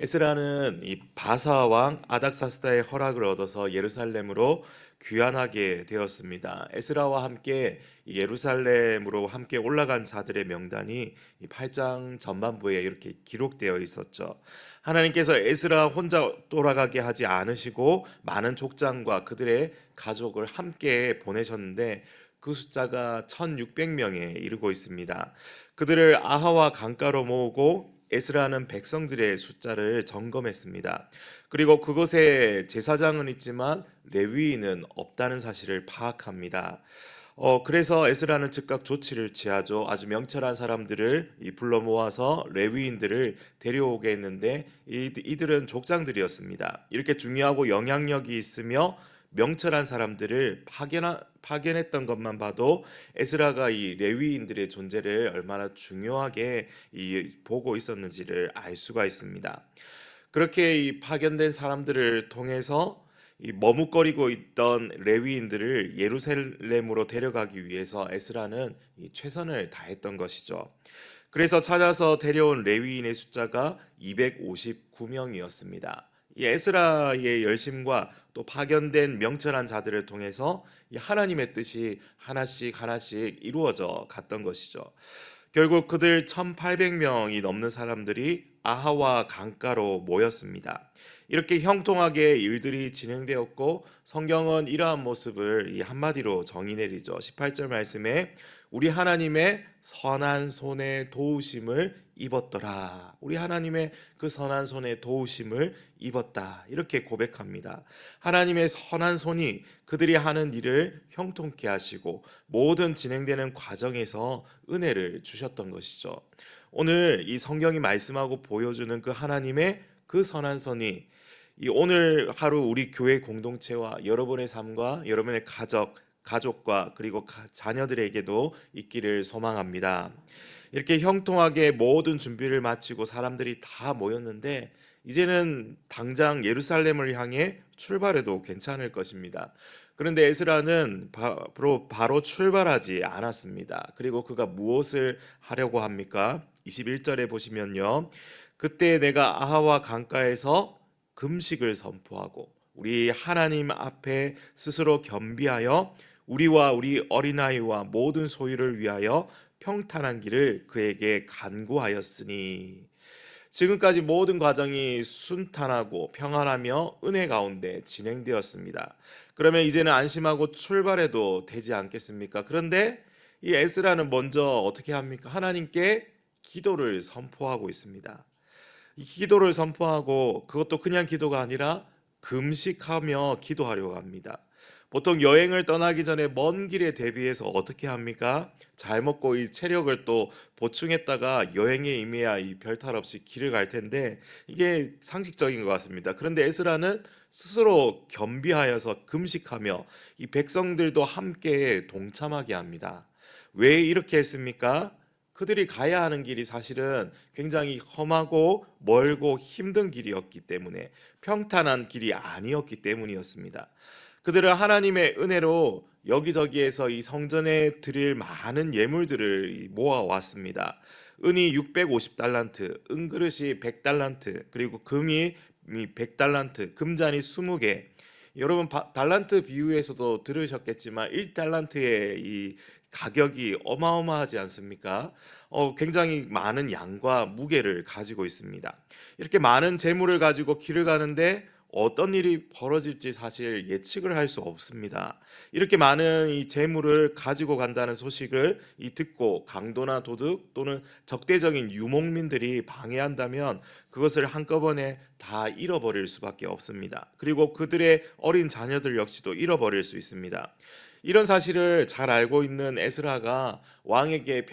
에스라는 이 바사 왕 아닥사스다의 허락을 얻어서 예루살렘으로 귀환하게 되었습니다. 에스라와 함께 이 예루살렘으로 함께 올라간 자들의 명단이 이 8장 전반부에 이렇게 기록되어 있었죠. 하나님께서 에스라 혼자 돌아가게 하지 않으시고 많은 족장과 그들의 가족을 함께 보내셨는데 그 숫자가 1600명에 이르고 있습니다. 그들을 아하와 강가로 모으고 에스라는 백성들의 숫자를 점검했습니다. 그리고 그곳에 제사장은 있지만 레위인은 없다는 사실을 파악합니다. 그래서 에스라는 즉각 조치를 취하죠. 아주 명철한 사람들을 불러 모아서 레위인들을 데려오게 했는데 이들은 족장들이었습니다. 이렇게 중요하고 영향력이 있으며 명철한 사람들을 파견했던 것만 봐도 에스라가 이 레위인들의 존재를 얼마나 중요하게 보고 있었는지를 알 수가 있습니다. 그렇게 이 파견된 사람들을 통해서 이 머뭇거리고 있던 레위인들을 예루살렘으로 데려가기 위해서 에스라는 이 최선을 다했던 것이죠. 그래서 찾아서 데려온 레위인의 숫자가 259명이었습니다. 이 에스라의 열심과 또 파견된 명철한 자들을 통해서 이 하나님의 뜻이 하나씩 하나씩 이루어져 갔던 것이죠. 결국 그들 1800명이 넘는 사람들이 아하와 강가로 모였습니다. 이렇게 형통하게 일들이 진행되었고 성경은 이러한 모습을 이 한마디로 정의 내리죠. 18절 말씀에 우리 하나님의 선한 손에 도우심을 입었더라. 우리 하나님의 그 선한 손에 도우심을 입었다. 이렇게 고백합니다. 하나님의 선한 손이 그들이 하는 일을 형통케 하시고 모든 진행되는 과정에서 은혜를 주셨던 것이죠. 오늘 이 성경이 말씀하고 보여주는 그 하나님의 그 선한 손이 이 오늘 하루 우리 교회 공동체와 여러분의 삶과 여러분의 가족과 그리고 자녀들에게도 있기를 소망합니다. 이렇게 형통하게 모든 준비를 마치고 사람들이 다 모였는데 이제는 당장 예루살렘을 향해 출발해도 괜찮을 것입니다. 그런데 에스라는 바로 출발하지 않았습니다. 그리고 그가 무엇을 하려고 합니까? 21절에 보시면요. 그때 내가 아하와 강가에서 금식을 선포하고 우리 하나님 앞에 스스로 겸비하여 우리와 우리 어린아이와 모든 소유를 위하여 평탄한 길을 그에게 간구하였으니. 지금까지 모든 과정이 순탄하고 평안하며 은혜 가운데 진행되었습니다. 그러면 이제는 안심하고 출발해도 되지 않겠습니까? 그런데 이 에스라는 먼저 어떻게 합니까? 하나님께 기도를 선포하고 있습니다. 이 기도를 선포하고 그것도 그냥 기도가 아니라 금식하며 기도하려고 합니다. 보통 여행을 떠나기 전에 먼 길에 대비해서 어떻게 합니까? 잘 먹고 이 체력을 또 보충했다가 여행에 임해야 이 별탈 없이 길을 갈 텐데 이게 상식적인 것 같습니다. 그런데 에스라는 스스로 겸비하여서 금식하며 이 백성들도 함께 동참하게 합니다. 왜 이렇게 했습니까? 그들이 가야 하는 길이 사실은 굉장히 험하고 멀고 힘든 길이었기 때문에 평탄한 길이 아니었기 때문이었습니다. 그들은 하나님의 은혜로 여기저기에서 이 성전에 드릴 많은 예물들을 모아왔습니다. 은이 650달란트, 은그릇이 100달란트, 그리고 금이 100달란트, 금잔이 20개. 여러분 달란트 비유에서도 들으셨겠지만 1달란트의 이 가격이 어마어마하지 않습니까? 굉장히 많은 양과 무게를 가지고 있습니다. 이렇게 많은 재물을 가지고 길을 가는데 어떤 일이 벌어질지 사실 예측을 할 수 없습니다. 이렇게 많은 이 재물을 가지고 간다는 소식을 듣고 강도나 도둑 또는 적대적인 유목민들이 방해한다면 그것을 한꺼번에 다 잃어버릴 수밖에 없습니다. 그리고 그들의 어린 자녀들 역시도 잃어버릴 수 있습니다. 이런 사실을 잘 알고 있는 에스라가 왕에게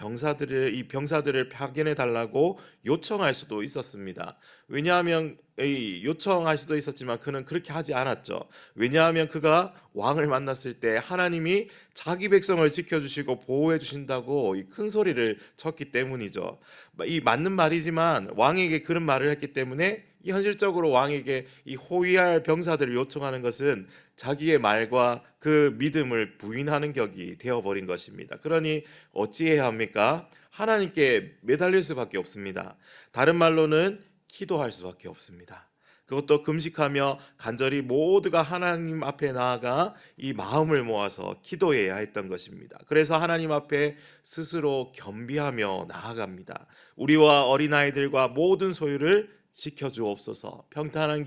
이 병사들을 파견해 달라고 요청할 수도 있었습니다. 왜냐하면 요청할 수도 있었지만 그는 그렇게 하지 않았죠. 왜냐하면 그가 왕을 만났을 때 하나님이 자기 백성을 지켜주시고 보호해 주신다고 큰 소리를 쳤기 때문이죠. 이 맞는 말이지만 왕에게 그런 말을 했기 때문에 현실적으로 왕에게 이 호위할 병사들을 요청하는 것은 자기의 말과 그 믿음을 부인하는 격이 되어버린 것입니다. 그러니 어찌해야 합니까? 하나님께 매달릴 수밖에 없습니다. 다른 말로는 기도할 수밖에 없습니다. 그것도 금식하며 간절히 모두가 하나님 앞에 나아가 이 마음을 모아서 기도해야 했던 것입니다. 그래서 하나님 앞에 스스로 겸비하며 나아갑니다. 우리와 어린아이들과 모든 소유를 지켜주옵소서, 평탄한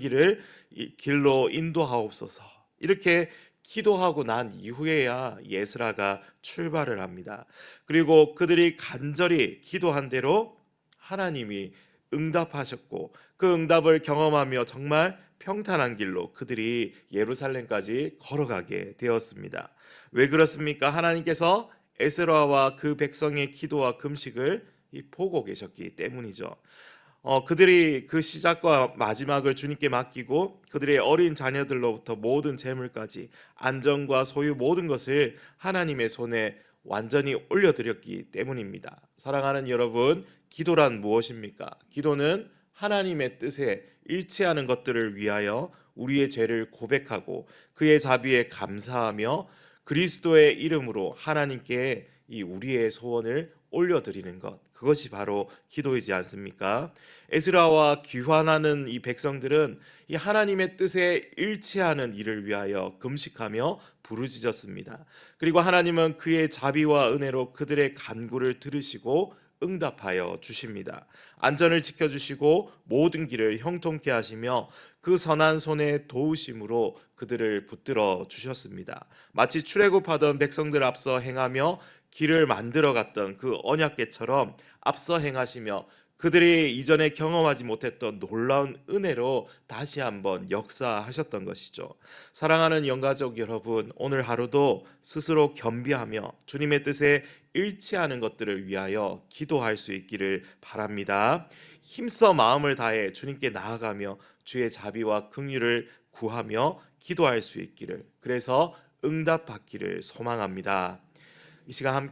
길로 인도하옵소서. 이렇게 기도하고 난 이후에야 예스라가 출발을 합니다. 그리고 그들이 간절히 기도한 대로 하나님이 응답하셨고, 그 응답을 경험하며 정말 평탄한 길로 그들이 예루살렘까지 걸어가게 되었습니다. 왜 그렇습니까? 하나님께서 에스라와 그 백성의 기도와 금식을 보고 계셨기 때문이죠. 그들이 그 시작과 마지막을 주님께 맡기고 그들의 어린 자녀들로부터 모든 재물까지 안전과 소유 모든 것을 하나님의 손에 완전히 올려드렸기 때문입니다. 사랑하는 여러분, 기도란 무엇입니까? 기도는 하나님의 뜻에 일치하는 것들을 위하여 우리의 죄를 고백하고 그의 자비에 감사하며 그리스도의 이름으로 하나님께 이 우리의 소원을 올려드리는 것, 그것이 바로 기도이지 않습니까? 에스라와 귀환하는 이 백성들은 이 하나님의 뜻에 일치하는 일을 위하여 금식하며 부르짖었습니다. 그리고 하나님은 그의 자비와 은혜로 그들의 간구를 들으시고 응답하여 주십니다. 안전을 지켜주시고 모든 길을 형통케 하시며 그 선한 손의 도우심으로 그들을 붙들어 주셨습니다. 마치 출애굽하던 백성들 앞서 행하며 길을 만들어 갔던 그 언약궤처럼 앞서 행하시며 그들이 이전에 경험하지 못했던 놀라운 은혜로 다시 한번 역사하셨던 것이죠. 사랑하는 영가족 여러분, 오늘 하루도 스스로 겸비하며 주님의 뜻에 일치하는 것들을 위하여 기도할 수 있기를 바랍니다. 힘써 마음을 다해 주님께 나아가며 주의 자비와 긍휼을 구하며 기도할 수 있기를, 그래서 응답받기를 소망합니다. 이 시간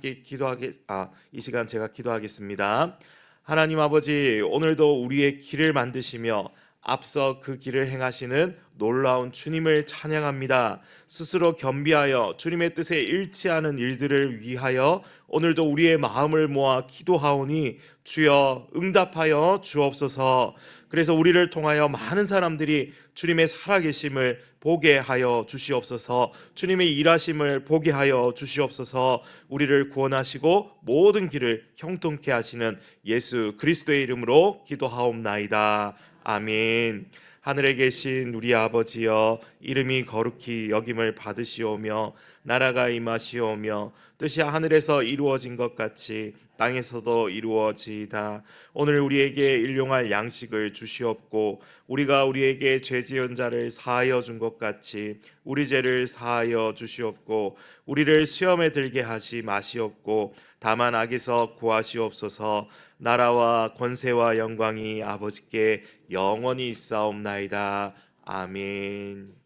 제가 기도하겠습니다. 하나님 아버지, 오늘도 우리의 길을 만드시며 앞서 그 길을 행하시는 놀라운 주님을 찬양합니다. 스스로 겸비하여 주님의 뜻에 일치하는 일들을 위하여 오늘도 우리의 마음을 모아 기도하오니 주여 응답하여 주옵소서. 그래서 우리를 통하여 많은 사람들이 주님의 살아계심을 보게 하여 주시옵소서. 주님의 일하심을 보게 하여 주시옵소서. 우리를 구원하시고 모든 길을 형통케 하시는 예수 그리스도의 이름으로 기도하옵나이다. 아멘. 하늘에 계신 우리 아버지여, 이름이 거룩히 여김을 받으시오며 나라가 임하시오며 뜻이 하늘에서 이루어진 것 같이 땅에서도 이루어지이다. 오늘 우리에게 일용할 양식을 주시옵고 우리가 우리에게 죄 지은 자를 사하여 준 것 같이 우리 죄를 사하여 주시옵고 우리를 시험에 들게 하시 마시옵고 다만 악에서 구하시옵소서. 나라와 권세와 영광이 아버지께 영원히 있사옵나이다. 아멘.